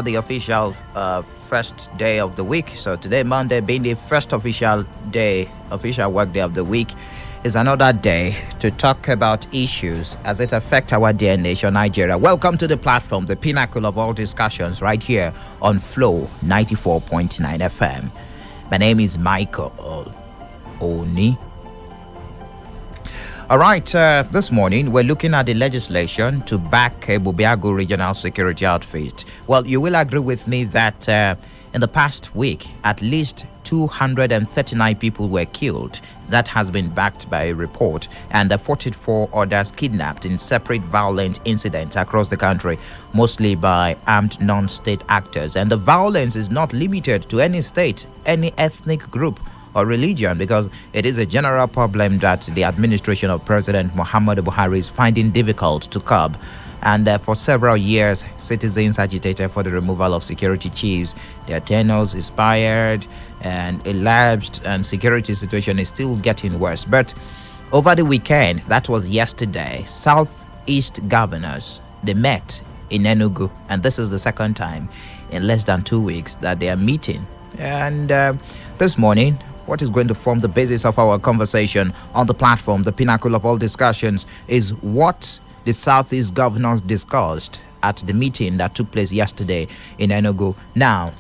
the official first day of the week. So today, Monday, being the first official work day of the week, is another day to talk about issues as it affect our dear nation, Nigeria. Welcome to the platform, the pinnacle of all discussions, right here on Flow 94.9 FM. My name is Michael Oni. All right, this morning we're looking at the legislation to back a Bubiago regional security outfit. Well, you will agree with me that in the past week, at least 239 people were killed. That has been backed by a report, and 44 others kidnapped in separate violent incidents across the country, mostly by armed non-state actors. And the violence is not limited to any state, any ethnic group or religion, because it is a general problem that the administration of President Muhammadu Buhari is finding difficult to curb. And for several years, citizens agitated for the removal of security chiefs. Their tenures expired and elapsed, and security situation is still getting worse. But over the weekend, that was yesterday, Southeast governors, they met in Enugu, and this is the second time in less than 2 weeks that they are meeting. And this morning, what is going to form the basis of our conversation on the platform, the pinnacle of all discussions, is what the Southeast governors discussed at the meeting that took place yesterday in Enugu. Now,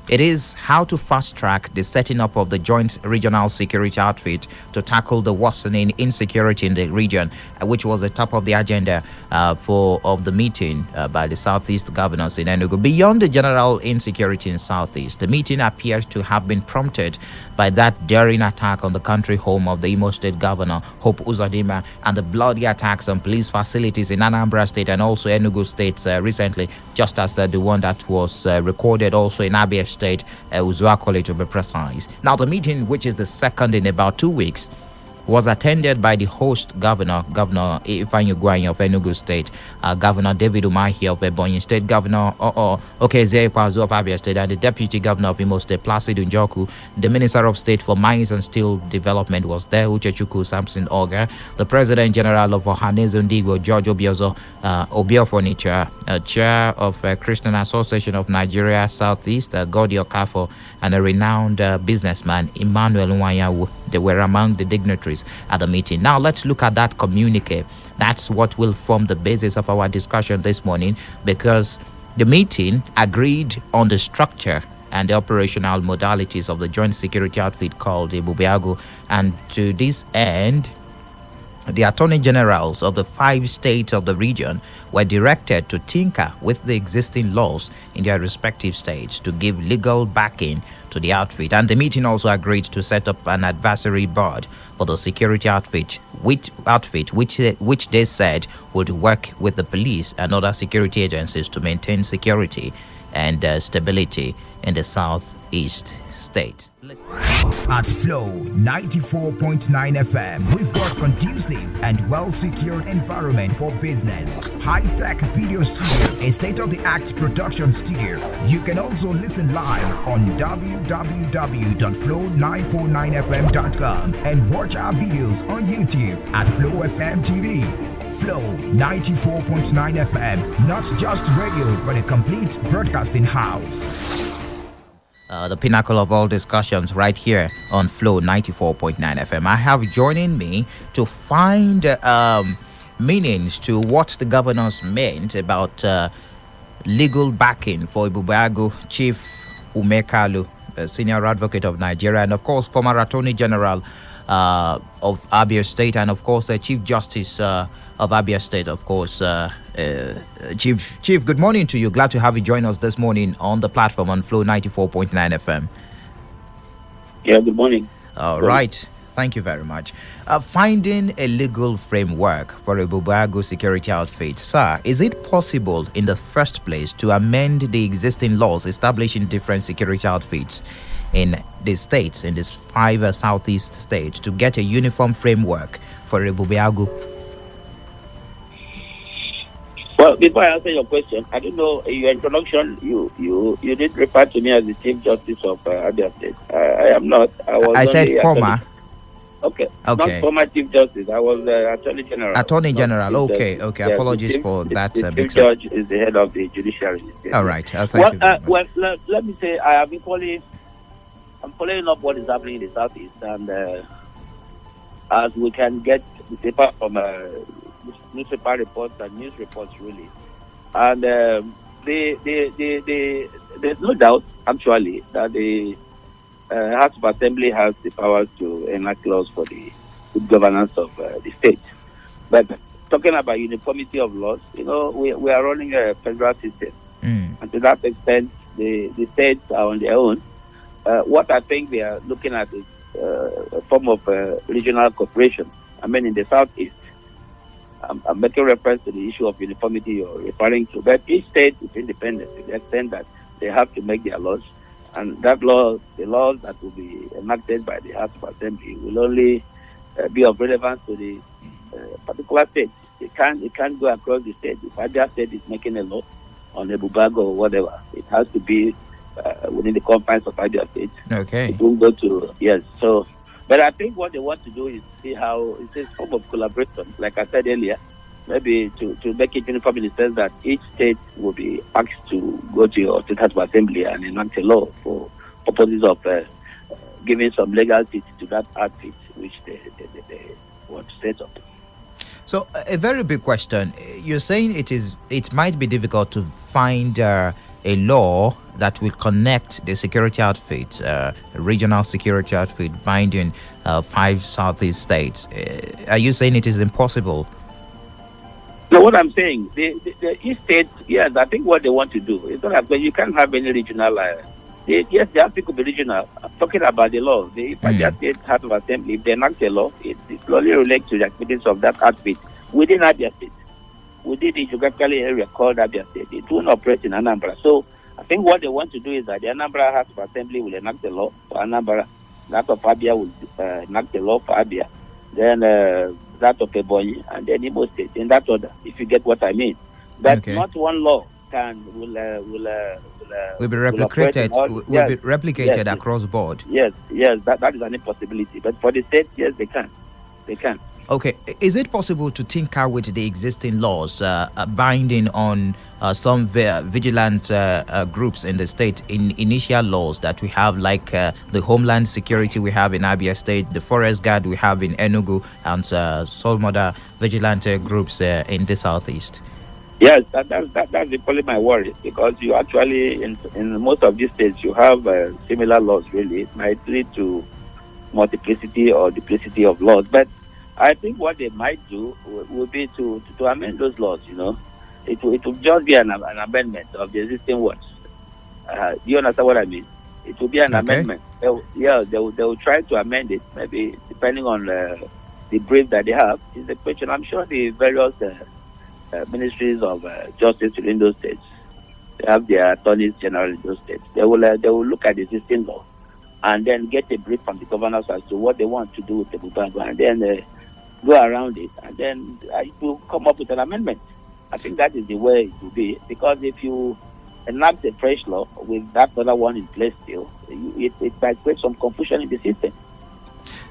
it is how to fast-track the setting up of the joint regional security outfit to tackle the worsening insecurity in the region, which was the top of the agenda of the meeting by the Southeast governors in Enugu. Beyond the general insecurity in Southeast, the meeting appears to have been prompted by that daring attack on the country home of the Imo State Governor, Hope Uzodinma, and the bloody attacks on police facilities in Anambra State and also Enugu State recently, just as the one that was recorded also in Abia State, Uzuakole to be precise. Now, the meeting, which is the second in about 2 weeks, was attended by the host governor, Governor Ifeanyi Ugwuanyi of Enugu State, Governor David Umahi of Ebonyi State, Governor Okezie Ikpeazu of Abia State, and the Deputy Governor of Imo State, Placid Njoku. The Minister of State for Mines and Steel Development was there, Uchechukwu Samson Oga. The President General of Ohanaeze Ndigbo, George Obiofonicha, Chair of Christian Association of Nigeria Southeast, Godi Okafo, and a renowned businessman, Emmanuel Nwanyawu. They were among the dignitaries at the meeting. Now, let's look at that communique. That's what will form the basis of our discussion this morning, because the meeting agreed on the structure and the operational modalities of the joint security outfit called the Bubiago. And to this end, the attorney generals of the 5 states of the region were directed to tinker with the existing laws in their respective states to give legal backing to the outfit. And the meeting also agreed to set up an advisory board for the security outfit, which they said would work with the police and other security agencies to maintain security and stability in the Southeast state. At Flow 94.9 FM, we've got conducive and well-secured environment for business, high-tech video studio, a state-of-the-art production studio. You can also listen live on www.flow949fm.com and watch our videos on YouTube at Flow FM TV. Flow 94.9 FM, not just radio, but a complete broadcasting house. The pinnacle of all discussions right here on Flow 94.9 FM. I have joining me to find meanings to what the governors meant about legal backing for Bubiago Chief Umeh Kalu, the senior advocate of Nigeria, and of course former Attorney General of Abia State, and of course Chief Justice of Abia State, of course. Chief, good morning to you. Glad to have you join us this morning on the platform on Flow 94.9 FM. Yeah, good morning. All right. Thank you very much. Finding a legal framework for a Bubiago security outfit. Sir, is it possible in the first place to amend the existing laws establishing different security outfits in the states, in these 5 southeast states, to get a uniform framework for a Bubiago? Well, before I answer your question, I don't know, in your introduction, you did refer to me as the Chief Justice of Abia State. I am not. I said former. Okay. Not Okay. former Chief Justice. I was Attorney General. Attorney not General. Chief Okay. Justice. Okay. Yes, Apologies for that the Chief mix-up. Judge is the head of the judiciary. Yes, All yes. right. Thank you very much. Well, let me say I have been I'm following up what is happening in the southeast, and as we can get the paper from newspaper reports and news reports, really, and there's no doubt actually that the House of Assembly has the powers to enact laws for the good governance of the state. But talking about uniformity of laws, we are running a federal system, and to that extent, the states are on their own. What I think we are looking at is a form of regional cooperation. I mean, in the southeast, I'm making reference to the issue of uniformity you're referring to, but each state is independent to the extent that they have to make their laws, and the laws that will be enacted by the House of Assembly will only be of relevance to the particular state. It can't go across the state. If other state is making a law on a Bubago or whatever, it has to be within the confines of other states. Okay. It won't go to, yes. So, but I think what they want to do is see how it's a form of collaboration, like I said earlier, maybe to make it uniform in the sense that each state will be asked to go to your state House of Assembly and enact a law for purposes of giving some legal teeth to that outfit which they want to set up. So a very big question. You're saying it might be difficult to find a law that will connect the security outfit, regional security outfit, binding 5 southeast states. Are you saying it is impossible? No, what I'm saying, the east state, yes, I think what they want to do is that you can't have any regional. Yes, they have to be regional. I'm talking about the law. If Abia State House of Assembly, if they enact a law, it closely relates to the activities of that outfit within Abia State, within the geographical area called Abia State. It won't operate in Anambra. So I think what they want to do is that the Anambra House of Assembly will enact a law for Anambra. That of Abia will enact a law for Abia. Then that of Ebonyi, and then Imo State in that order. If you get what I mean, but not one law will be replicated. Be replicated across board. Yes, that is an impossibility. But for the states, yes, they can. Okay, is it possible to tinker with the existing laws binding on some vigilant groups in the state, in initial laws that we have, like the Homeland Security we have in Abia State, the Forest Guard we have in Enugu, and some other vigilante groups in the southeast? Yes, that's equally my worry, because you actually, in most of these states, you have similar laws, really. It might lead to multiplicity or duplicity of laws, but I think what they might do would be to amend those laws. It will just be an amendment of the existing ones. Do you understand what I mean? It will be an amendment. They will try to amend it, maybe depending on the brief that they have. Is the question. I'm sure the various ministries of justice within those states, they have their attorneys general in those states. They will look at the existing law and then get a brief from the governors as to what they want to do with the Bubango, and then go around it, and then it will come up with an amendment. I think that is the way it will be, because if you enact a fresh law with that other one in place still, it might create some confusion in the system.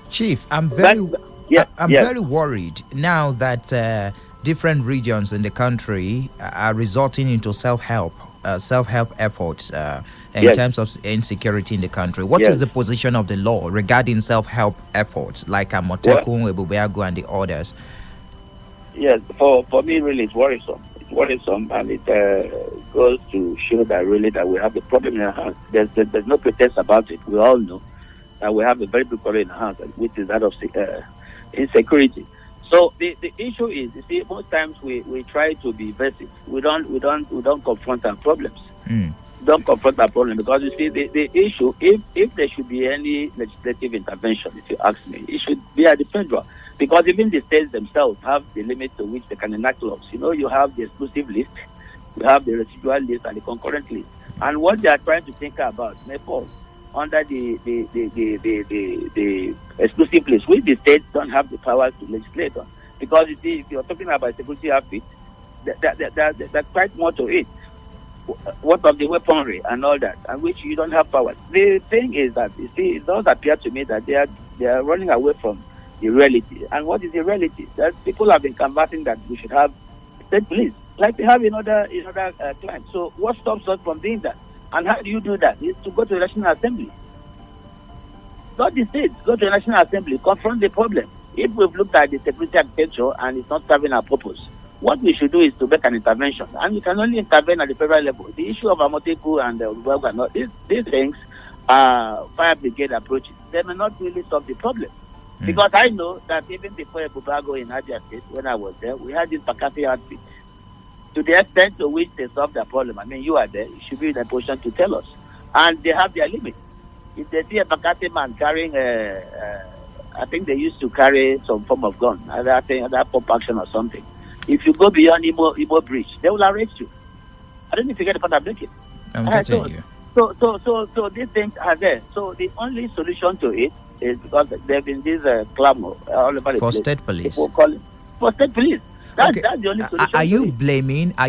Chief, I'm very worried now that different regions in the country are resorting into self-help efforts in terms of insecurity in the country. What is the position of the law regarding self-help efforts like Amotekun, Ebubeagu, and the others? Yes, for me, really, it's worrisome. It's worrisome, and it goes to show that really that we have a problem in our hands. There's no pretense about it. We all know that we have a very big problem in our hands, which is that of insecurity. So the issue is, you see, most times we try to be evasive. We don't confront our problems. Don't confront our problem, because you see the issue, if there should be any legislative intervention, if you ask me, it should be at the federal, because even the states themselves have the limit to which they can enact laws. You have the exclusive list, you have the residual list, and the concurrent list, and what they are trying to think about may fall under the exclusive list, which the states don't have the power to legislate on. Because you see, if you're talking about security outfit, there's quite more to it. What of the weaponry and all that, and which you don't have power. The thing is that, you see, it does appear to me that they are running away from the reality. And what is the reality? That people have been canvassing that we should have state police, like they have in other clients. So what stops us from doing that? And how do you do that? Is to go to the National Assembly. Not the states, go to the National Assembly, confront the problem. If we've looked at the security architecture and it's not serving our purpose, what we should do is to make an intervention. And you can only intervene at the federal level. The issue of Amoteku and these things are fire brigade approaches. They may not really solve the problem. Because I know that even before Bubago in Abia State, when I was there, we had this Bakassi outfit. To the extent to which they solved the problem, I mean, you are there, you should be in a position to tell us. And they have their limit. If they see a Bakassi man carrying I think they used to carry some form of gun, I think that pump action or something. If you go beyond Igbo Bridge, they will arrest you. I don't know if you get the point I'm making. I'm getting you. So these things are there. So the only solution to it is because there have been this clamor all over the for place. state police. People call it for state police. That's the only solution. Are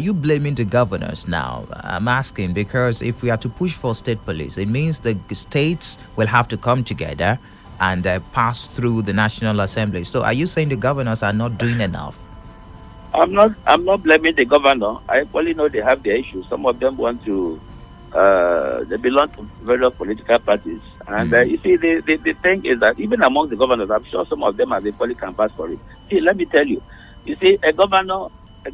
you blaming the governors now? I'm asking because if we are to push for state police, it means the states will have to come together and pass through the National Assembly. So are you saying the governors are not doing enough? I'm not blaming the governor. I only know they have their issues. Some of them want to they belong to various political parties. And you see, the thing is that even among the governors, I'm sure some of them have equally canvassed for it. See, let me tell you. You see, a governor, I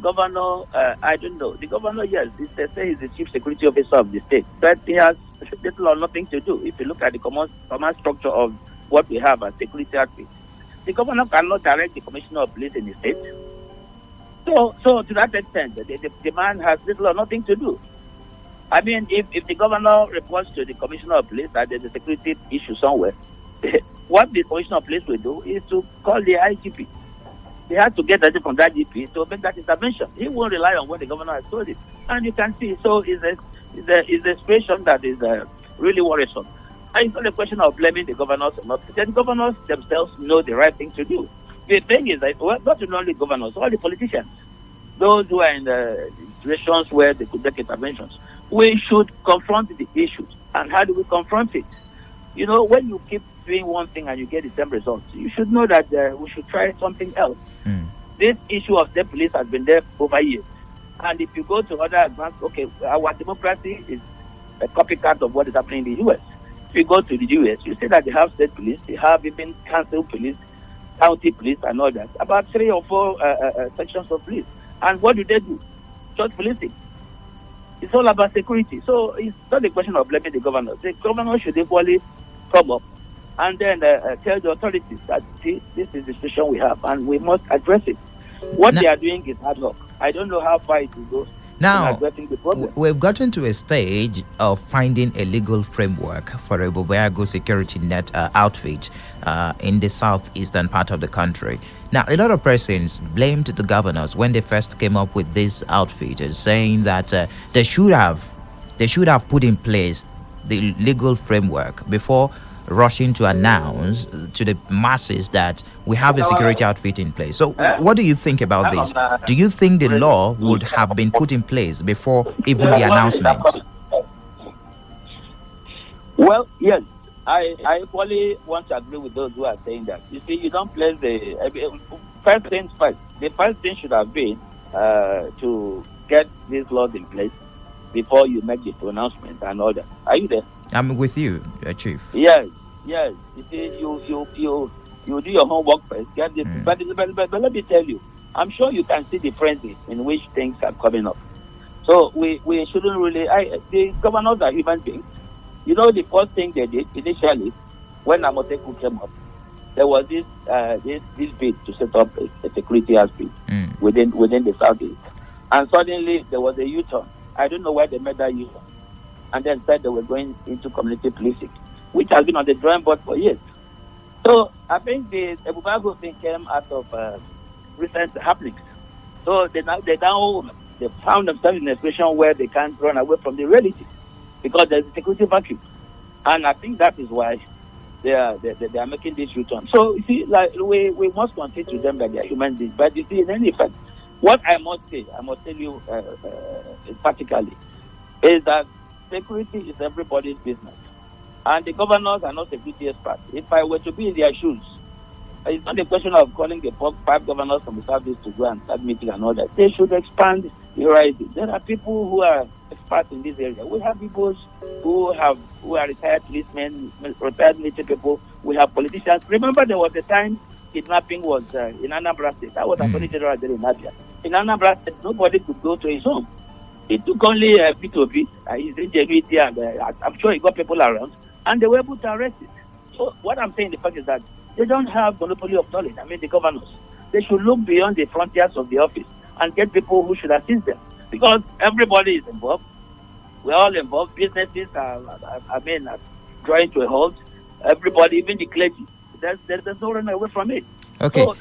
don't know. The governor, yes, they say he's the chief security officer of the state, but he has little or nothing to do. If you look at the command structure of what we have as security outfit, the governor cannot direct the commissioner of police in the state. So to that extent, the man has little or nothing to do. I mean, if the governor reports to the commissioner of police that there's a security issue somewhere, what the commissioner of police will do is to call the IGP. They have to get that from that GP to make that intervention. He won't rely on what the governor has told him. And you can see, so it's a situation that is really worrisome. And it's not a question of blaming the governors or not. The governors themselves know the right thing to do. The thing is that, well, not only governors, all the politicians, those who are in situations where they could make interventions, we should confront the issues. And how do we confront it? You know, when you keep doing one thing and you get the same results, you should know that we should try something else. This issue of the police has been there over years. And if you go to other advanced, our democracy is a copycat of what is happening in the U.S. If you go to the U.S., you see that they have state police, they have even council police, county police and all that. About 3 or 4 sections of police. And what do? Just policing. It's all about security. So it's not a question of blaming the governor. The governor should equally come up and then tell the authorities that, see, this is the situation we have and we must address it. What they are doing is ad hoc. I don't know how far it will go. Now, we've gotten to a stage of finding a legal framework for a Bubago security net outfit in the southeastern part of the country. Now, a lot of persons blamed the governors when they first came up with this outfit, saying that they should have put in place the legal framework before rushing to announce to the masses that we have a security outfit in place. So what do you think about this? Do you think the law would have been put in place before even the announcement? Well, yes. I equally want to agree with those who are saying that. You see, you don't place first things first. The first thing should have been to get these laws in place before you make the pronouncement and all that. Are you there? I'm with you, Chief. Yes. You see, you do your homework first. Get this, but let me tell you, I'm sure you can see the frenzy in which things are coming up. So we shouldn't really. The governors are human beings. You know, the first thing they did initially, when Amoteku came up, there was this bid to set up a security outfit within the southeast, and suddenly there was a U-turn. I don't know why they made that U-turn, and then said they were going into community policing, which has been on the drawing board for years. So I think the Bubago thing came out of recent happenings. So they found themselves in a situation where they can't run away from the reality, because there's a security vacuum, and I think that is why they are making this U-turn. So you see, like we must concede to them that they are human beings. But you see, in any event, what I must tell you practically, is that security is everybody's business, and the governors are not security experts. If I were to be in their shoes, It's not a question of calling the 5 governors from the Southeast to go and start meeting and all that. They should expand the horizon. There are people who are experts in this area. We have people who are retired policemen, retired military people. We have politicians. Remember, there was a time kidnapping was in Anambra State. That was Attorney General there in Abia. In Anambra State, nobody could go to his home. It took only P2P, his ingenuity, and I'm sure he got people around, and they were able to arrest it. So what I'm saying, the fact is that they don't have monopoly of knowledge. I mean, the governors. They should look beyond the frontiers of the office and get people who should assist them. Because everybody is involved. We're all involved. Businesses are drawing to a halt. Everybody, even the clergy. There's no running away from it. Okay. So,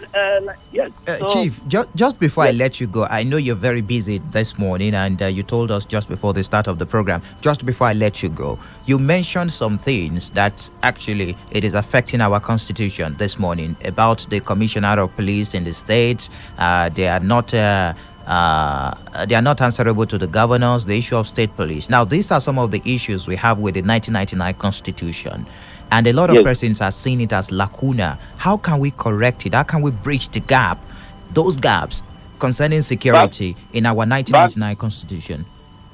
yes. Chief, just before I let you go, I know you're very busy this morning, and you told us just before the start of the program, just before I let you go, you mentioned some things that actually it is affecting our constitution this morning about the commissioner of police in the state. They are not answerable to the governors, the issue of state police. Now, these are some of the issues we have with the 1999 constitution. And a lot of persons are seeing it as lacuna. How can we correct it? How can we bridge the gap, those gaps concerning security in our 1999 constitution?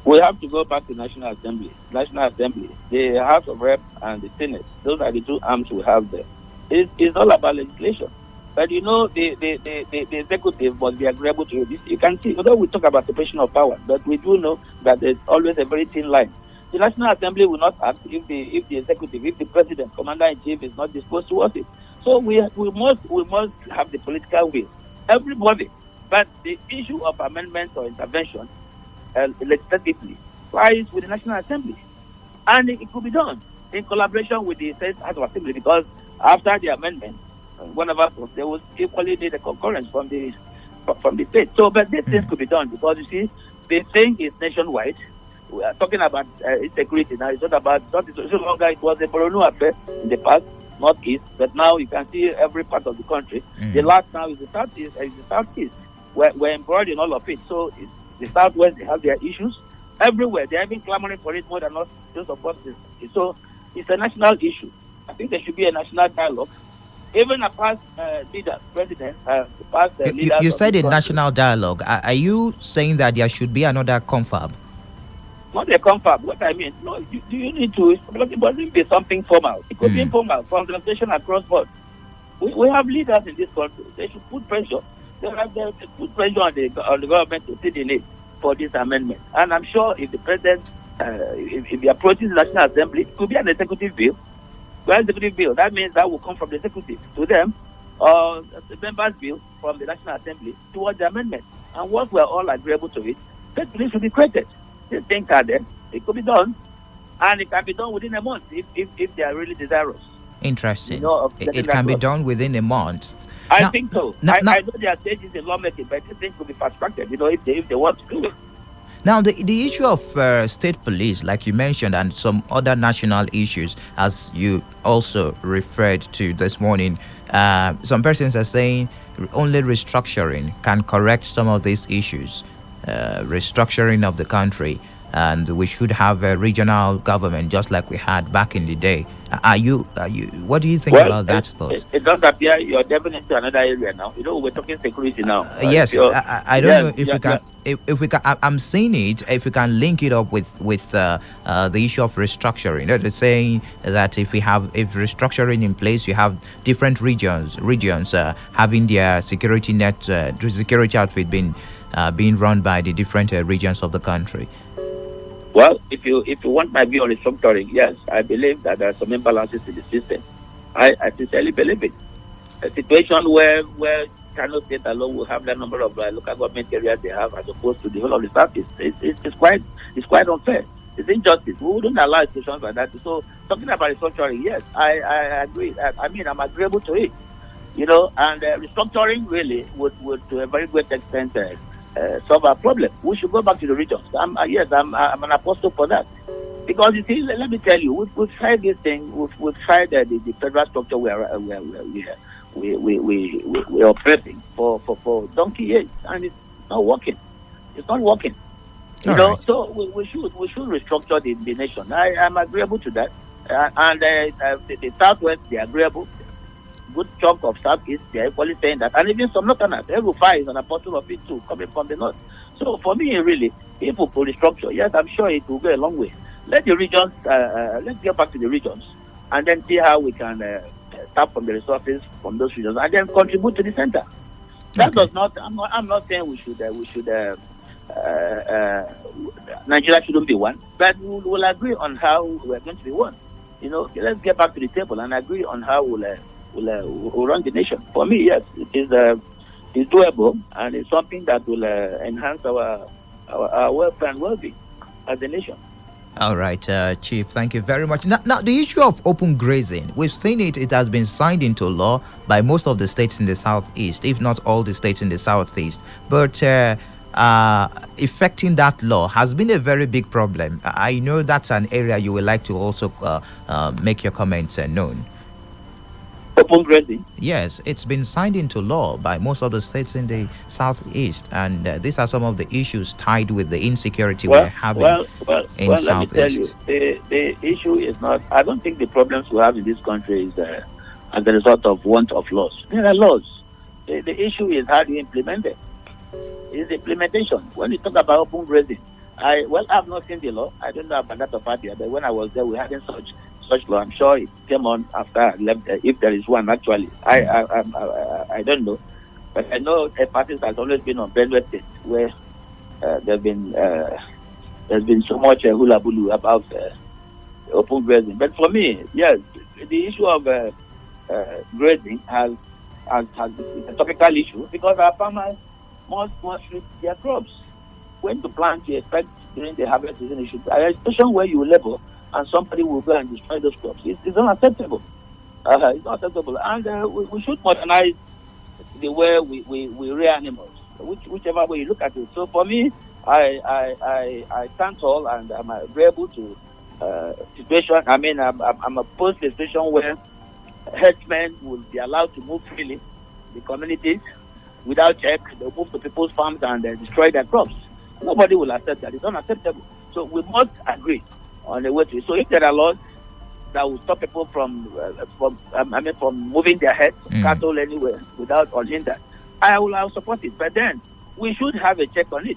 We have to go back to National Assembly. National Assembly, the House of Rep and the Senate, those are the two arms we have there. It's all about legislation. But you know, the executive must be agreeable to this. You can see, although we talk about separation of power, but we do know that there's always a very thin line. The National Assembly will not act if the executive, if the president, commander-in-chief is not disposed towards it. So we must have the political will. Everybody. But the issue of amendments or intervention legislatively lies with the National Assembly. And it could be done in collaboration with the State House of Assembly, because after the amendment, one of us, they will equally need a concurrence from the state. So, but these things could be done, because you see, the thing is nationwide. We are talking about insecurity now. It's not so longer. It was a Borno affair in the past, northeast, but now you can see every part of the country. The last now is the southeast. We're embroiled in all of it. So the southwest, they have their issues everywhere. They're even clamoring for it more than us. So it's a national issue. I think there should be a national dialogue. Even a past leader, president, past leaders. You said a national dialogue. Are you saying that there should be another confab? Not a confab. What I mean, no, you need to. It mustn't be something formal. It could be informal, consultation across board. We have leaders in this country. They should put pressure. They put pressure on the government to see the need for this amendment. And I'm sure if the president, if he approaches the National Assembly, it could be an executive bill. Executive bill. That means that will come from the executive to them, or the members' bill from the National Assembly towards the amendment. And once we're all agreeable to it, state police should be created. These things are there. It could be done, and it can be done within a month if they are really desirous. Interesting. You know, it can be done within a month. I think so. I know there are stages in lawmaking, but these things could be fast-tracked. You know, if they want to do it. Now, the issue of state police, like you mentioned, and some other national issues, as you also referred to this morning, some persons are saying only restructuring can correct some of these issues. Restructuring of the country, and we should have a regional government just like we had back in the day. Are you? What do you think about that thought? It does appear you're delving into another area now. You know, we're talking security now. Yes, I don't know if we can. If we can, I'm seeing it. If we can link it up with the issue of restructuring, they're saying that if restructuring in place, you have different regions having their security net, the security outfit being run by the different regions of the country. Well, if you want my view on restructuring, yes, I believe that there are some imbalances in the system. I sincerely believe it. A situation where Kano State alone will have the number of local government areas they have, as opposed to the whole of the South, it's quite unfair. It's injustice. We wouldn't allow situations like that. So, talking about restructuring, yes, I agree. I'm agreeable to it. You know, and restructuring really would to a very great extent solve our problem. We should go back to the regions. I'm an apostle for that, because you see, let me tell you, we've tried this thing. We've tried the federal structure we're operating for donkey years, and it's not working. It's not working. You know, so we should restructure the nation. I am agreeable to that, and the Southwest, they're agreeable. good chunk of Southeast, they are equally saying that. And even some Northerners, Rufai is an apostle of it too, coming from the North. So for me, really, if we could restructure, yes, I'm sure it will go a long way. Let the regions, let's get back to the regions, and then see how we can tap from the resources from those regions, and then contribute to the center. That does not. I'm not saying we should. Nigeria shouldn't be one, but we'll agree on how we're going to be one. Let's get back to the table and agree on how we'll run the nation. For me, yes, it is. It's doable, and it's something that will enhance our welfare and well-being as a nation. All right, Chief, thank you very much. Now, the issue of open grazing, we've seen it has been signed into law by most of the states in the southeast, if not all the states in the southeast. But effecting that law has been a very big problem. I know that's an area you would like to also make your comments known. Open grazing? Yes, it's been signed into law by most of the states in the southeast, and these are some of the issues tied with the insecurity we're having in southeast. Let me tell you, the issue is not. I don't think the problems we have in this country is as a result of want of laws. There are laws. The issue is how do you implement them. It's the implementation. When you talk about open grazing, I've not seen the law. I don't know about that of Abia, but when I was there, we hadn't such law. I'm sure it came on after I left. If there is one, actually, I don't know, but I know a party has always been on Benue State, where there's been so much hula bulu about open grazing. But for me, yes, the issue of grazing has it's a topical issue because our farmers must treat their crops. When to plant, you expect during the harvest season, especially where you labor and somebody will go and destroy those crops. It's unacceptable. It's not acceptable. And we should modernize the way we rear animals, whichever way you look at it. So for me, I stand tall and I'm agreeable to situation. I mean, I'm opposed to a situation where herdsmen will be allowed to move freely the communities without check. They'll move to people's farms and destroy their crops. Nobody will accept that. It's unacceptable. So we must agree on the way to it. So if there are laws that will stop people from moving their heads, cattle anywhere without unhindered, I will support it. But then we should have a check on it.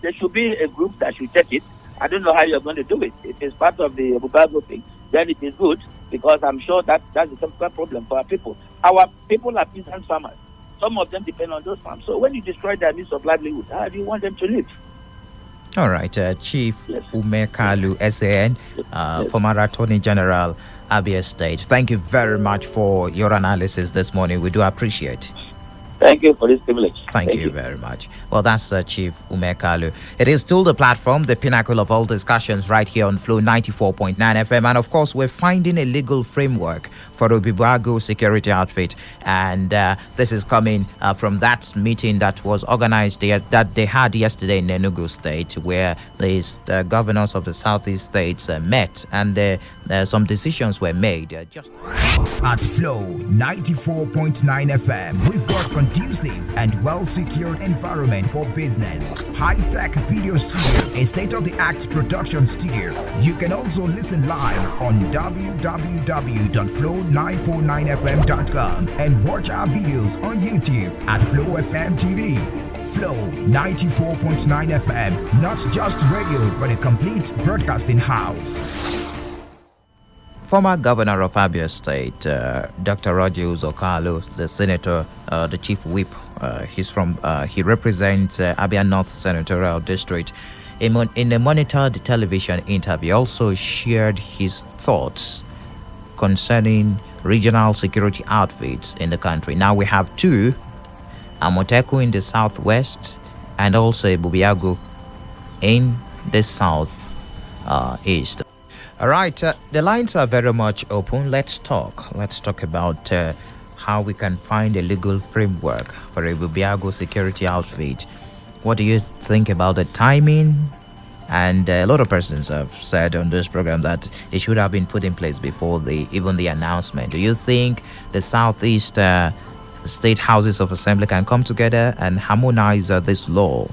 There should be a group that should check it. I don't know how you're going to do it. If it's part of the Bubago thing, then it is good because I'm sure that's a typical problem for our people. Our people are peasant farmers. Some of them depend on those farms. So when you destroy their means of livelihood, how do you want them to live? All right, Chief Umeh Kalu, SAN, former Attorney General, Abia State. Thank you very much for your analysis this morning. We do appreciate. Thank you for this privilege. Thank you very much. Well, that's Chief Umeh Kalu. It is still the platform, the pinnacle of all discussions right here on Flow 94.9 FM. And of course, we're finding a legal framework for the Bibago security outfit. And this is coming from that meeting that was organized that they had yesterday in Enugu State, where the governors of the Southeast states met and some decisions were made. At Flow 94.9 FM, we've got conducive and well-secured environment for business. High-tech video studio, a state-of-the-art production studio. You can also listen live on www.flow949fm.com and watch our videos on YouTube at Flow FM TV. Flow 94.9 FM, not just radio, but a complete broadcasting house. Former governor of Abia State, Dr. Roger Kalu, the senator, the chief whip, he represents Abia North Senatorial District. In a monitored television interview, also shared his thoughts concerning regional security outfits in the country. Now we have two, Amoteku in the southwest and also Bubiago in the southeast. All right, the lines are very much open. Let's talk about how we can find a legal framework for a Bubiago security outfit. What do you think about the timing? And a lot of persons have said on this program that it should have been put in place before even the announcement. Do you think the Southeast state houses of assembly can come together and harmonize this law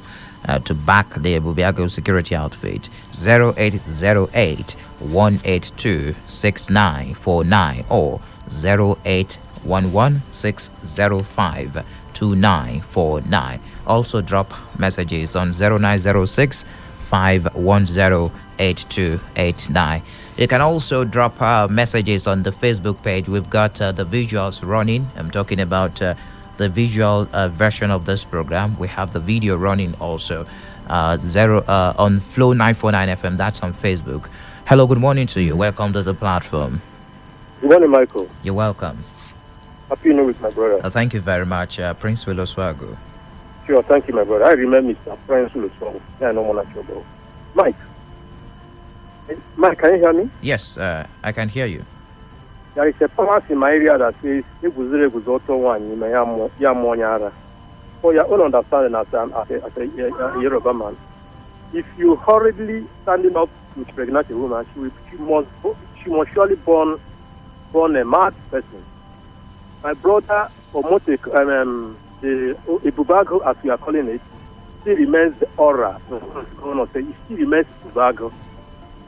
to back the Bubiago security outfit? 0808 182 6949 or 0818 090651106052949. Also drop messages on 0906 5108289. You can also drop messages on the Facebook page. We've got the visuals running. I'm talking about the visual version of this program. We have the video running also. On Flow 949 FM. That's on Facebook. Hello, good morning to you. Welcome to the platform. Good morning, Michael. You're welcome. Happy New Year with my brother. Thank you very much, Prince Wiloswago. Sure, thank you, my brother. I remember Mr. Prince Wiloswago. Yeah, I know one at your bro. Mike, can you hear me? Yes, I can hear you. There is a palace in my area that says, for your own understanding as a Yoruba man, if you hurriedly standing up to pregnant a woman, she must surely born a mad person. My brother, or the Ibubago, as we are calling it, still remains the aura. It still remains Ibubago.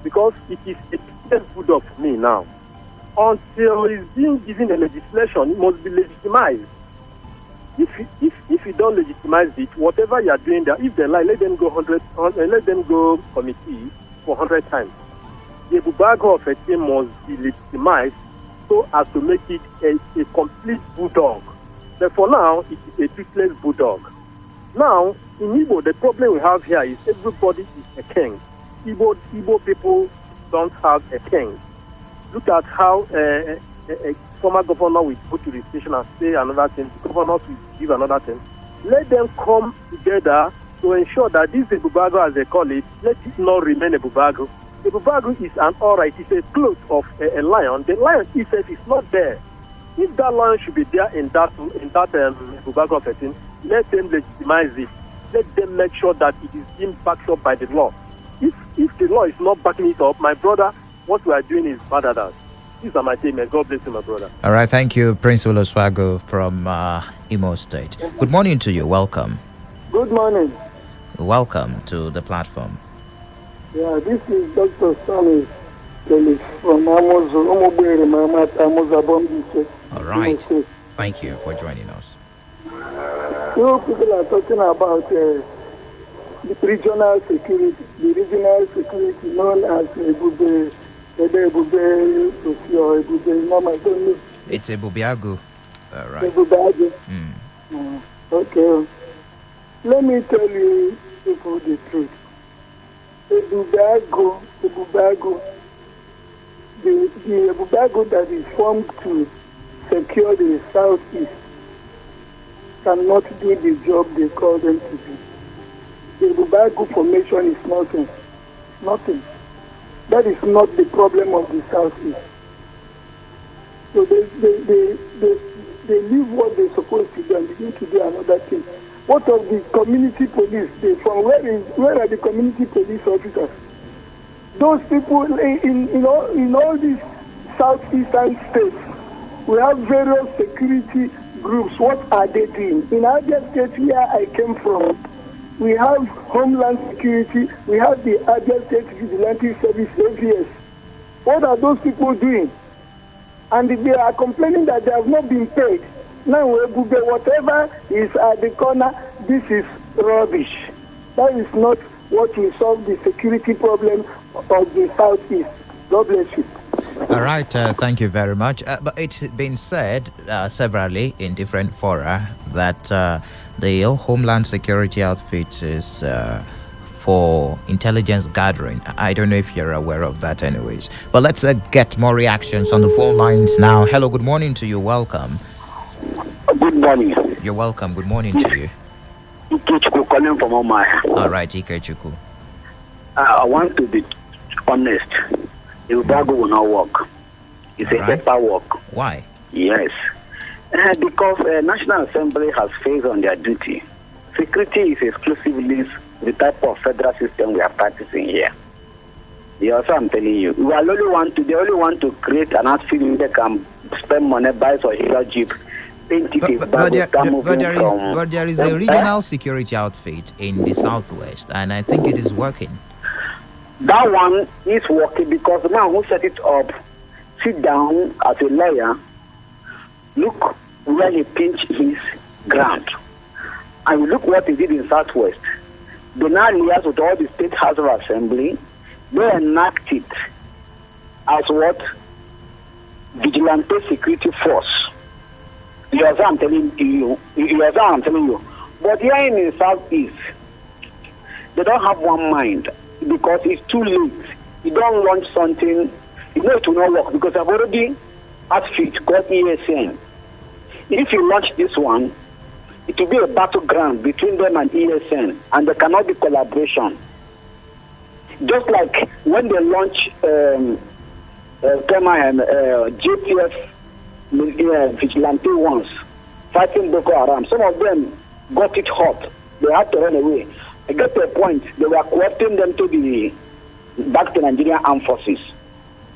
Because it is a good of me now. Until it's being given a legislation, it must be legitimized. If you don't legitimize it, whatever you are doing there, if they lie, let them go committee for 100 times. The Bubago of a team must be legitimized so as to make it a complete bulldog. But for now, it is a toothless bulldog. Now, in Igbo, the problem we have here is everybody is a king. Igbo people don't have a king. Look at how a former governor will go to the station and say another thing, the governor will give another thing. Let them come together to ensure that this Bubago, as they call it, let it not remain a Bubago. The Bubago is an aura, it is a cloth of a lion. The lion itself is not there. If that lion should be there in that Bubago of a thing, let them legitimize it. Let them make sure that it is being backed up by the law. If the law is not backing it up, my brother, what we are doing is bad at us. These are my statements. God bless you, my brother. All right, thank you, Prince Wiloswago from Imo State. Good morning to you. Welcome. Good morning. Welcome to the platform. Yeah, this is Dr. Stanley from Amos. All right. Thank you for joining us. You people are talking about the regional security, known as Ebube. It's a Bubiagu. Right. Okay. Let me tell you people the truth. The Bubiagu, the Bubiagu that is formed to secure the southeast cannot do the job they call them to do. The Bubiagu formation is nothing. That is not the problem of the southeast. So they leave what they're supposed to do and begin to do another thing. What of the community police? Where are the community police officers? Those people in all these southeastern states, we have various security groups. What are they doing? In Abia State, where I came from, we have Homeland Security, we have the Abia State Vigilante Service, AVS. What are those people doing? And they are complaining that they have not been paid. Now, whatever is at the corner, this is rubbish. That is not what will solve the security problem of the Southeast. God bless you. All right, thank you very much. But it's been said severally in different fora that the Homeland Security outfit is for intelligence gathering. I don't know if you're aware of that anyways. But let's get more reactions on the phone lines now. Hello, good morning to you. Welcome. Good morning. You're welcome. Good morning to you. Ikechuku calling from Umeh. All right, Ikechuku. I want to be honest. The Ubago will not work. It's a paper work. Why? Yes. Because National Assembly has failed on their duty. Security is exclusively the type of federal system we are practicing here. Also, I'm telling you, they only want to create an outfit where they can spend money, buy a hero jeep, paint it. But there is a regional security outfit in the southwest, and I think it is working. That one is working because the man who set it up sit down as a lawyer look where he pinched his ground. And look what he did in Southwest. They now liaise with all the State House of Assembly. They enact it as what? Vigilante security force. You understand I'm telling you? You understand I'm telling you? But here in the Southeast, they don't have one mind because it's too late. You don't launch something, you know it will not work because I've already outfit got ESN. If you launch this one, it will be a battleground between them and ESN, and there cannot be collaboration. Just like when they launch JTF vigilante ones fighting Boko Haram, some of them got it hot. They had to run away. I get to a point, they were coopting them to be back to Nigerian armed forces.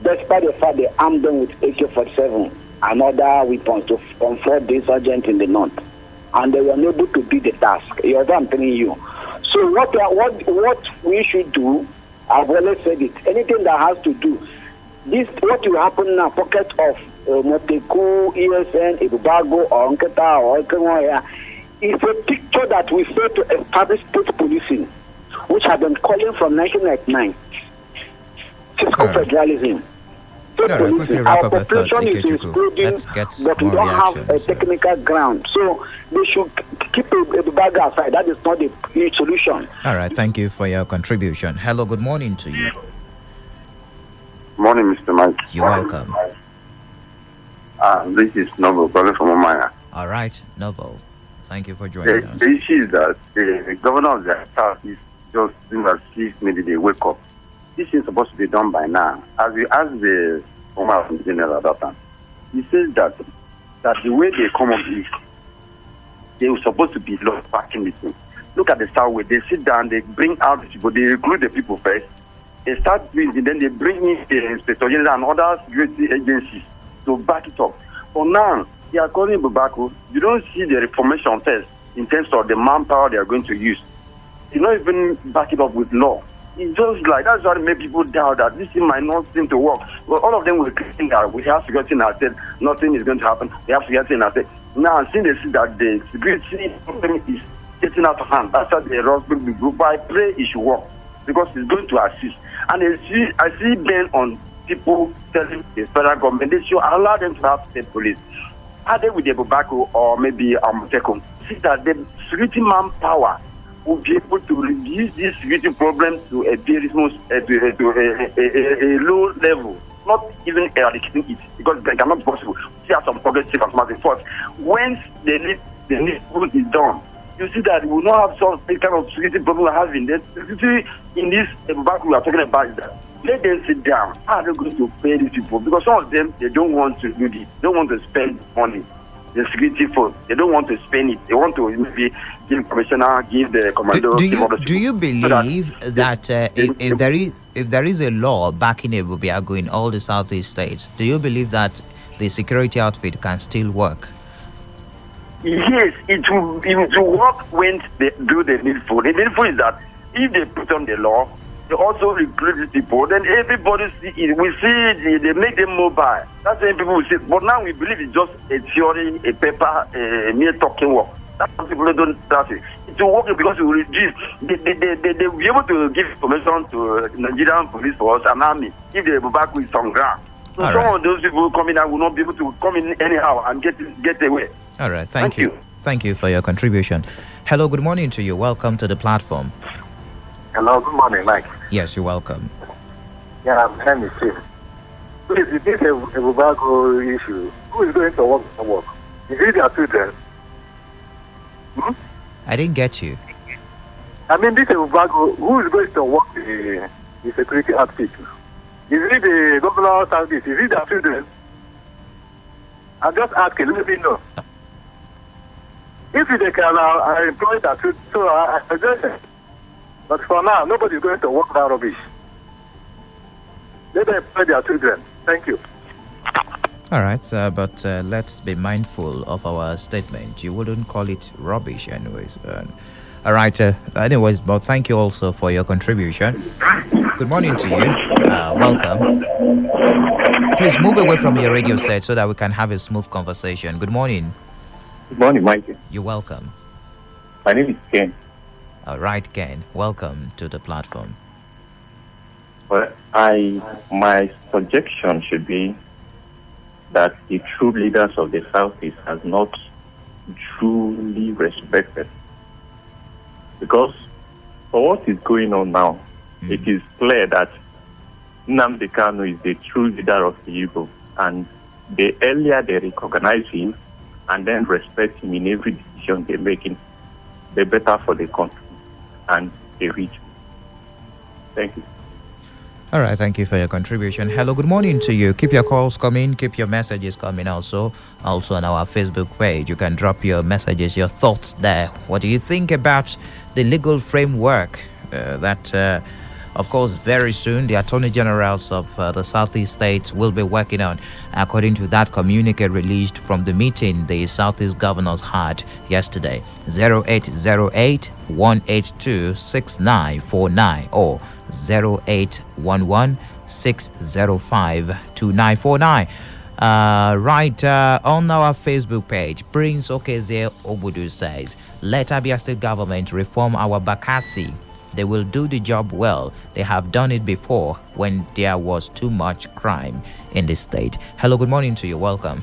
Despite the fact they armed them with AK-47 and other weapons to confront the insurgents in the north. And they were unable to beat the task. You know what I'm telling you? So what we should do, I've always said it, anything that has to do, this what will happen now, pocket of Moteku, ESN, Ibubago, or Nketa, or Kemoya, is a picture that we fail to establish state policing, which have been calling from 1999. Fiscal federalism. Quickly wrap up a thought, Ikechukwu. Let's get But we more don't have a reactions. technical ground. So they should keep the bag aside. That is not the solution. All right, thank you for your contribution. Hello, good morning to you. Morning, Mr. Mike. You're welcome. This is Noble calling from Umeh. All right, Novo. Thank you for joining us. The issue is that the governor of the south is just doing as if maybe they wake up. This is supposed to be done by now. As we asked the former general at that time, he says that the way they come up with, they were supposed to be lost back in the thing. Look at the south where they sit down, they bring out the people, they recruit the people first, they start doing it, then they bring in the inspector general and other security agencies to back it up. For now, they are calling Bubako. You don't see the reformation first in terms of the manpower they are going to use. You don't even back it up with law. It's just like, that's what made people doubt that this thing might not seem to work. Well, all of them were claiming that we have security in our state, nothing is going to happen. We have security in our state. Now, since they see that the security problem is getting out of hand, that's why the Rosberg the group, I pray it should work because it's going to assist. And I see Ben on people telling the federal government they should allow them to have state police. Are they with the Bubako or maybe Amotekun? See that the security manpower will be able to reduce this security problem to a very small, a low level, not even eradicating it, because it cannot be possible. See how some progressive and smart force. Once the need is done, you see that we will not have some kind of security problem we're having. The security in this back we are talking about is that let them sit down. How are they going to pay these people? Because some of them, they don't want to do this. They don't want to spend money. The security force, they don't want to spend it. They want to maybe give commissioner, give the commando. Do you believe that if there is a law backing Ebubiago in all the southeast states, do you believe that the security outfit can still work? Yes, it will work when they do the needful. The needful is that if they put on the law, they also recruit these people, then everybody see it. We see it, they make them mobile. That's when people will say, but now we believe it's just a theory, a paper, a mere talking work. That's why people don't trust it. It will work because it will reduce. They will be able to give information to Nigerian police force and army if they go back with some ground. So All some right. of those people coming out will not be able to come in anyhow and get away. All right, thank you. Thank you for your contribution. Hello, good morning to you. Welcome to the platform. Hello, good morning, Mike. Yes, you're welcome. Yeah, I'm Henry Chief. Please, if this is a Bubago issue, who is going to work? Is it their children? I didn't get you. I mean, this is Bubago, who is going to work the security outfit? Is it the governor of Southeast? Is it their children? I'm just asking, let me know. If they can employ that, so I suggest it. But for now, nobody is going to work that rubbish. Let them employ their children. Thank you. All right, but let's be mindful of our statement. You wouldn't call it rubbish anyways. All right, anyways, but thank you also for your contribution. Good morning to you. Welcome. Please move away from your radio set so that we can have a smooth conversation. Good morning. Good morning, Michael. You're welcome. My name is Ken. All right, Ken. Welcome to the platform. Well, my suggestion should be that the true leaders of the Southeast has not truly respected. Because for what is going on now, it is clear that Nnamdi Kanu is the true leader of the Igbo, and the earlier they recognize him and then respect him in every decision they're making, the better for the country and the region. Thank you. All right, thank you for your contribution. Hello, good morning to you. Keep your calls coming, keep your messages coming also on our Facebook page. You can drop your messages, your thoughts there. What do you think about the legal framework that, of course, very soon the Attorney Generals of the Southeast states will be working on, according to that communique released from the meeting the Southeast governors had yesterday? 0808 182 6949 or 0811 605 2949. Right on our Facebook page, Prince Okezie Obudu says, let Abia State government reform our Bakassi. They will do the job well. They have done it before when there was too much crime in the state. Hello, good morning to you. Welcome.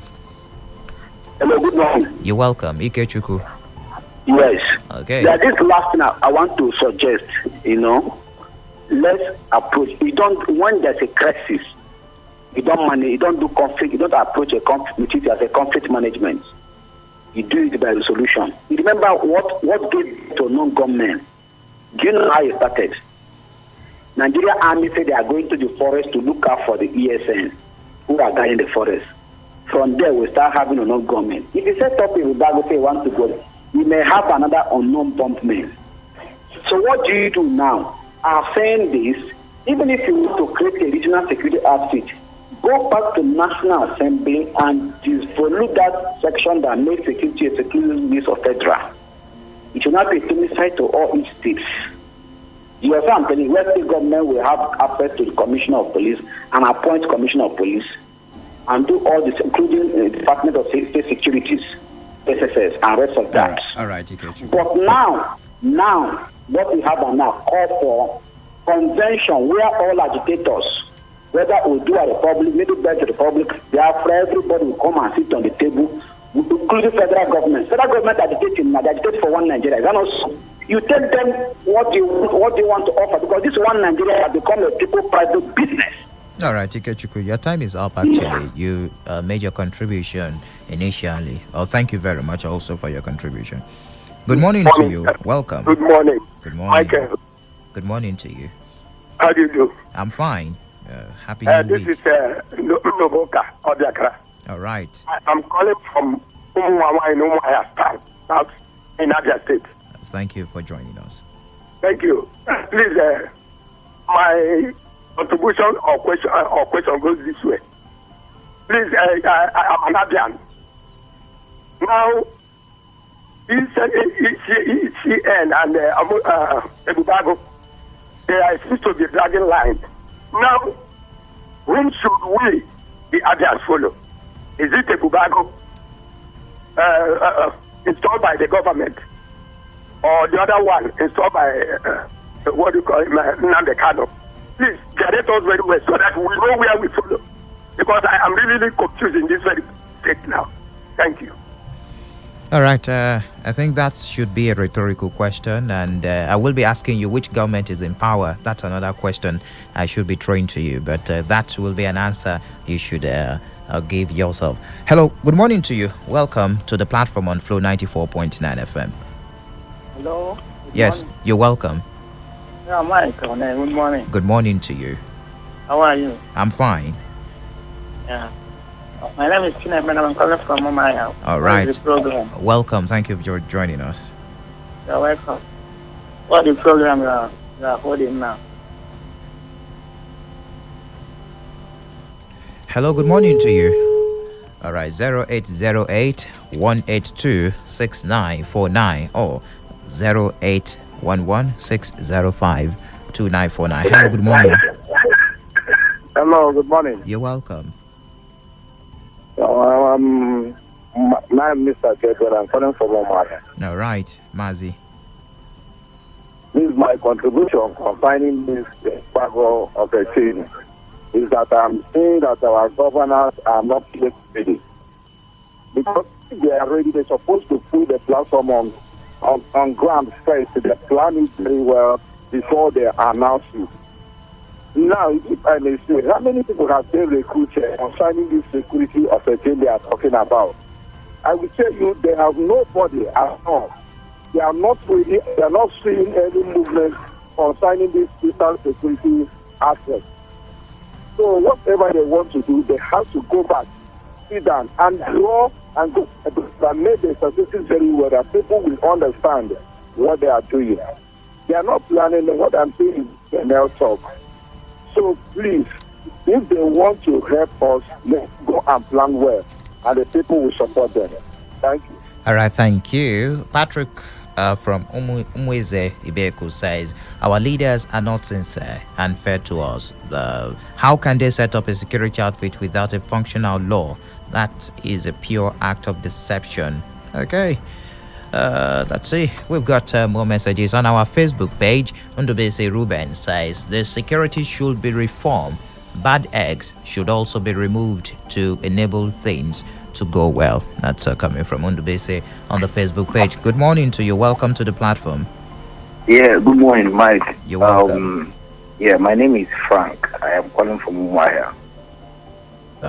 Hello, good morning. You're welcome. Ikechukwu. Yes. Okay. Yeah, this last thing I want to suggest, let's approach. When there's a crisis, you don't do conflict, you don't approach a conflict with it as a conflict management. You do it by resolution. You remember what gave to non-government? Do you know how it started? Nigeria Army said they are going to the forest to look out for the ESN who are guarding the forest. From there, we start having a non-government. If you set up a Rubago say want to go, we may have another unknown bumpman. So what do you do now? I'm saying this, even if you want to create a regional security outfit, go back to National Assembly and follow that section that makes security a security list of federal. It should not be homicide to all each states. You are saying where state government will have access to the Commissioner of Police and appoint Commissioner of Police and do all this, including the Department of State Securities, SSS, and rest of that. All right, okay. But now, what we have now call for convention where all agitators, whether we do a republic, Middle Belt Republic, Biafra, everybody will come and sit on the table, including federal government. Federal government agitate for one Nigeria. You tell them what they want to offer, because this one Nigeria has become a people private business. All right, Ikechukwu, your time is up actually. Yeah. You made your contribution initially. Oh, thank you very much also for your contribution. Good morning to you. Welcome. Good morning. Good morning. Michael. Good morning to you. How do you do? I'm fine. Happy New Week. This is Noboka Odiakra. All right. I'm calling from Umeh in Umeh, South in Abia State. Thank you for joining us. Thank you. Please, my contribution or question goes this way. Please, I'm an Abian. Now, ECN and Ebubago, they are supposed to be dragging line. Now, whom should we, the Abians, follow? Is it Ebubago installed by the government, or the other one installed by what do you call him, Nnamdi Kanu? Please direct us very well so that we know where we follow. Because I am really confused in this very state now. Thank you. All right. I think that should be a rhetorical question, and I will be asking you which government is in power. That's another question I should be throwing to you, but that will be an answer you should give yourself. Hello. Good morning to you. Welcome to the platform on Flow 94.9 FM. Hello. Yes, morning. You're welcome. Yeah, Mike. Good morning. Good morning to you. How are you? I'm fine. Yeah. My name is Chinemen. I'm calling from Umeh. All right. The program? Welcome. Thank you for joining us. You're welcome. What the program you are holding now? Hello. Good morning to you. All right. 0808 182 6949 or 0811 605 2949. Hello, good morning. Hello, good morning. You're welcome. My name is Mr. Gabriel. I'm calling from Umeh. All right, Mazi. This is my contribution concerning this embargo of a thing. Is that I'm saying that our governors are not yet ready. Because if they are ready, they're supposed to put the platform on ground first. They plan it very well before they announce it. Now, if I may say, how many people have been recruited concerning this security of a thing they are talking about? I will tell you, they have nobody at all. They are not ready, they are not seeing any movement concerning this digital security aspect. So whatever they want to do, they have to go back, sit down, and draw and go and make the statistics very well that people will understand what they are doing. They are not planning what I'm saying in their talk. So please, if they want to help us, let's go and plan well, and the people will support them. Thank you. All right, thank you. Patrick from Umeh Ibeku says, our leaders are not sincere and fair to us. How can they set up a security outfit without a functional law? That is a pure act of deception. Okay. Let's see. We've got more messages on our Facebook page. Undubese Ruben says, the security should be reformed. Bad eggs should also be removed to enable things to go well. That's coming from Undubese on the Facebook page. Good morning to you. Welcome to the platform. Yeah, good morning, Mike. You're welcome. My name is Frank. I am calling from Umeh.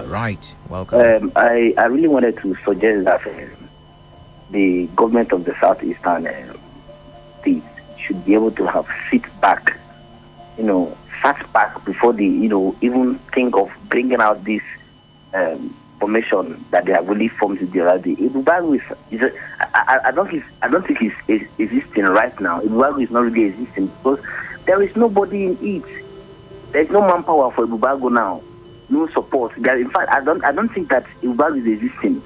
Right. Welcome. I really wanted to suggest that the government of the southeastern states should be able to have sat back before they, even think of bringing out this formation that they have really formed the other day. I don't think it's existing right now. Ibubago is not really existing because there is nobody in it. There is no manpower for Ibubago now. No support. In fact, I don't think that Ibubago is existing.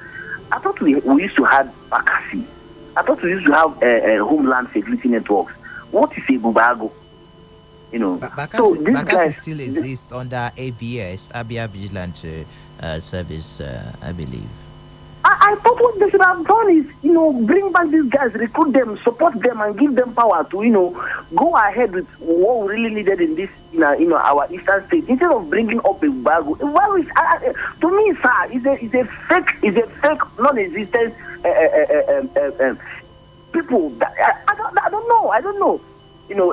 I thought we used to have Bakassi. I thought we used to have homeland security networks. What is Ibubago? Bakassi still exists under AVS, Abia Vigilante Service, I believe. I thought what they should have done is, bring back these guys, recruit them, support them, and give them power to, go ahead with what we really needed in this, our eastern state. Instead of bringing up Ibubago, Ibubago is, to me, sir, is a fake, non-existent people. That, I don't know.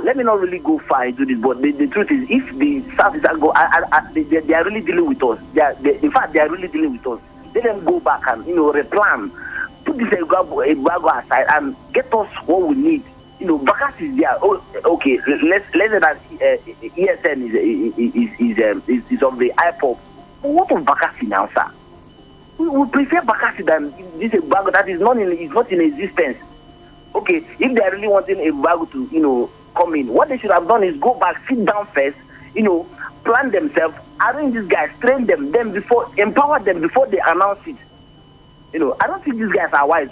Let me not really go far into this, but the truth is, if the Southeastern go, they are really dealing with us. In fact, they are really dealing with us. Let them go back and replan, put this Ibubago aside and get us what we need. Bakas is there. Oh, okay, let's say that ESN is on the IPOP. But what of Bakassi now, sir? We prefer Bakassi than this Ibubago that is not in existence. Okay, if they are really wanting Ibubago to come in, what they should have done is go back, sit down first, plan themselves, arrange these guys, train them, empower them before they announce it. I don't think these guys are wise,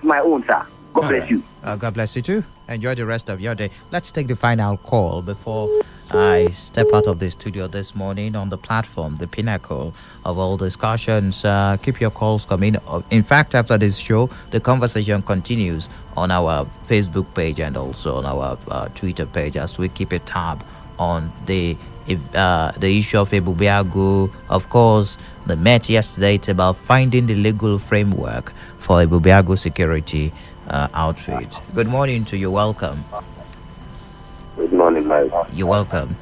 my own, sir. God bless you. God bless you too. Enjoy the rest of your day. Let's take the final call before I step out of the studio this morning on the platform, the pinnacle of all discussions. Keep your calls coming. In fact, after this show, the conversation continues on our Facebook page and also on our Twitter page as we keep a tab on the issue of Ibubago. Of course, the met yesterday, it's about finding the legal framework for Ibubago security outfit. Good morning to you. Welcome. Good morning, Mike. You're welcome.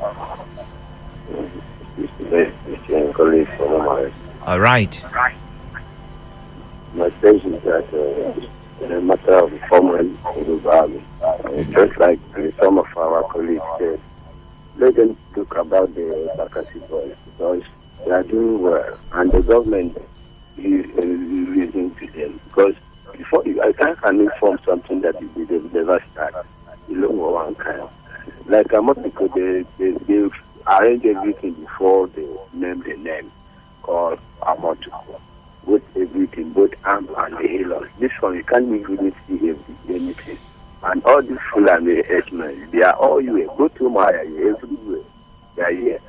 All right. My station is that in a matter of forming Ibubago, just like some of our colleagues said, let them talk about the Bakassi boys because they are doing well and the government is listening to them because before I can inform something that they never start. You know one kind. Like Amotiko, they arrange everything before they name the name called Amotiko. With everything, both arm and the halos. This one you can't really see anything. And all these Fulani herdsmen, they are all here. Go to Maya, everywhere. They are here.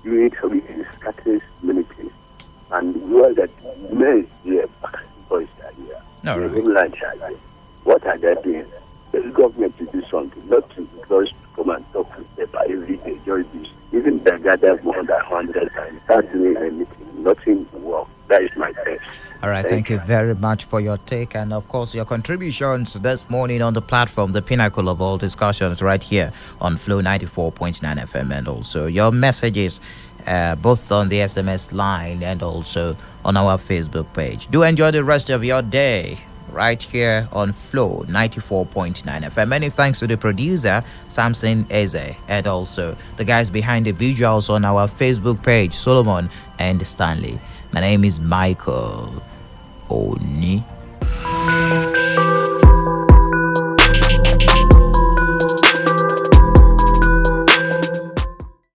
You need to be in scattered communities. And you are that men here, boys are here. No, the right. homeland are here. What are they doing? The government to do something, not to just come and talk to paper every day, just this. Even they gather more than 100 times, start doing anything, nothing work. That is my test. All right, thank you very much for your take and, of course, your contributions this morning on the platform, the pinnacle of all discussions right here on Flow 94.9 FM, and also your messages both on the SMS line and also on our Facebook page. Do enjoy the rest of your day right here on Flow 94.9 FM. Many thanks to the producer, Samson Eze, and also the guys behind the visuals on our Facebook page, Solomon and Stanley. My name is Michael Oni.